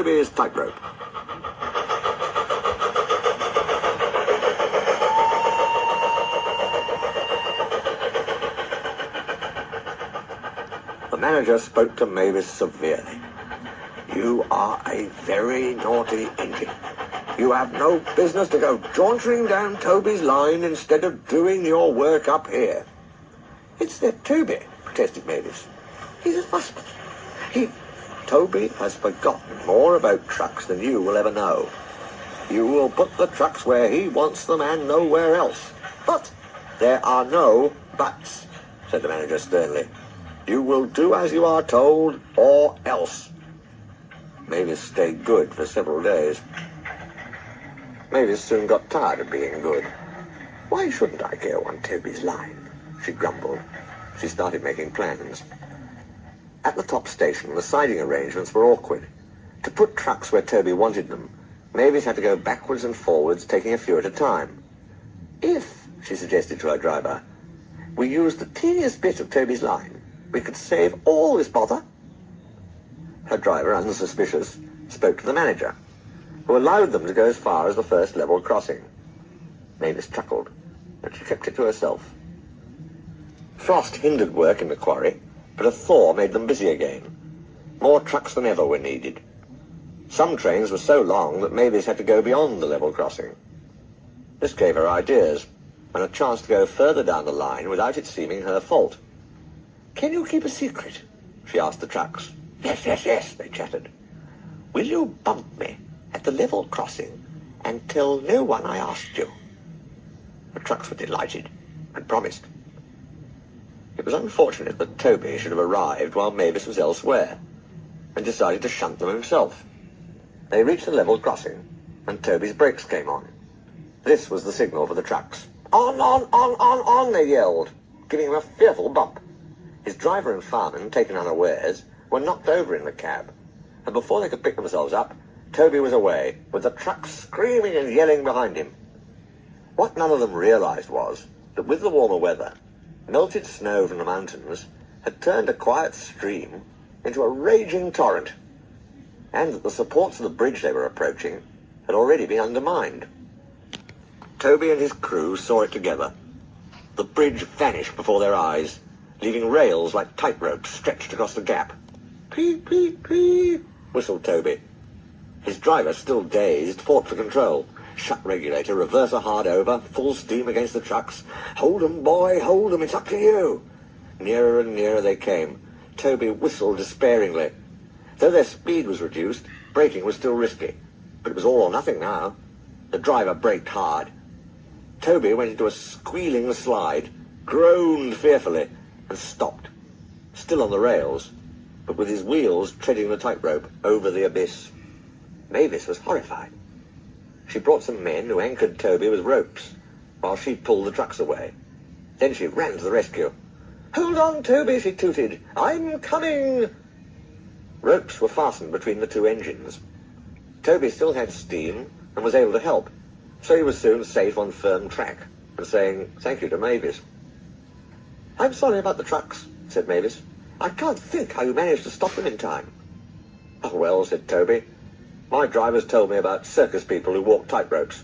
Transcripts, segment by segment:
Toby's tightrope. The manager spoke to Mavis severely. You are a very naughty engine. You have no business to go jauntering down Toby's line instead of doing your work up here. It's that Toby, protested Mavis. He's a fussman. Toby has forgotten more about trucks than you will ever know. You will put the trucks where he wants them and nowhere else. But there are no buts, said the manager sternly. You will do as you are told, or else. Mavis stayed good for several days. Mavis soon got tired of being good. Why shouldn't I go on Toby's line? She grumbled. She started making plans. At the top station, the siding arrangements were awkward. To put trucks where Toby wanted them, Mavis had to go backwards and forwards, taking a few at a time. If, she suggested to her driver, we used the teeniest bit of Toby's line, we could save all this bother. Her driver, unsuspicious, spoke to the manager, who allowed them to go as far as the first level crossing. Mavis chuckled, but she kept it to herself. Frost hindered work in the quarry, but a thaw made them busy again. More trucks than ever were needed. Some trains were so long that Mavis had to go beyond the level crossing. This gave her ideas, and a chance to go further down the line without it seeming her fault. Can you keep a secret? She asked the trucks. Yes, they chattered. Will you bump me at the level crossing and tell no one I asked you? The trucks were delighted and promised. It was unfortunate that Toby should have arrived while Mavis was elsewhere, and decided to shunt them himself. They reached the level crossing, and Toby's brakes came on. This was the signal for the trucks. On, they yelled, giving him a fearful bump. His driver and fireman, taken unawares, were knocked over in the cab, and before they could pick themselves up, Toby was away, with the trucks screaming and yelling behind him. What none of them realized was that with the warmer weather, melted snow from the mountains had turned a quiet stream into a raging torrent, and that the supports of the bridge they were approaching had already been undermined. Toby and his crew saw it together. The bridge vanished before their eyes, leaving rails like tightropes stretched across the gap. Peep, peep, peep, whistled Toby. His driver, still dazed, fought for control. Shut regulator, reverser hard over, full steam against the trucks. Hold 'em, boy, hold 'em, it's up to you. Nearer and nearer they came. Toby whistled despairingly. Though their speed was reduced, braking was still risky. But it was all or nothing now. The driver braked hard. Toby went into a squealing slide, groaned fearfully, and stopped, still on the rails, but with his wheels treading the tightrope over the abyss. Mavis was horrified. She brought some men who anchored Toby with ropes, while she pulled the trucks away. Then she ran to the rescue. Hold on, Toby, she tooted. I'm coming! Ropes were fastened between the two engines. Toby still had steam and was able to help, so he was soon safe on firm track, and saying thank you to Mavis. I'm sorry about the trucks, said Mavis. I can't think how you managed to stop them in time. Oh, well, said Toby. My drivers told me about circus people who walk tightropes,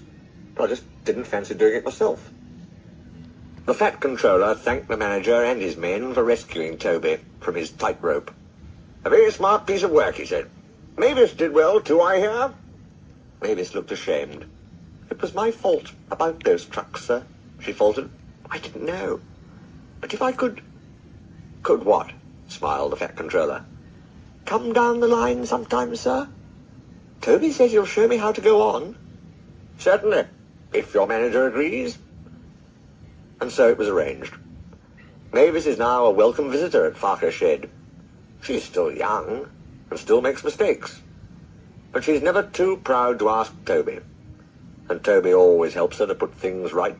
but I just didn't fancy doing it myself. The Fat Controller thanked the manager and his men for rescuing Toby from his tightrope. A very smart piece of work, he said. Mavis did well, too, I hear. Mavis looked ashamed. It was my fault about those trucks, sir, she faltered. I didn't know. But if I could... Could what? Smiled the Fat Controller. Come down the line sometime, sir. Toby says you'll show me how to go on. Certainly, if your manager agrees. And so it was arranged. Mavis is now a welcome visitor at Farker Shed. She's still young, and still makes mistakes. But she's never too proud to ask Toby. And Toby always helps her to put things right.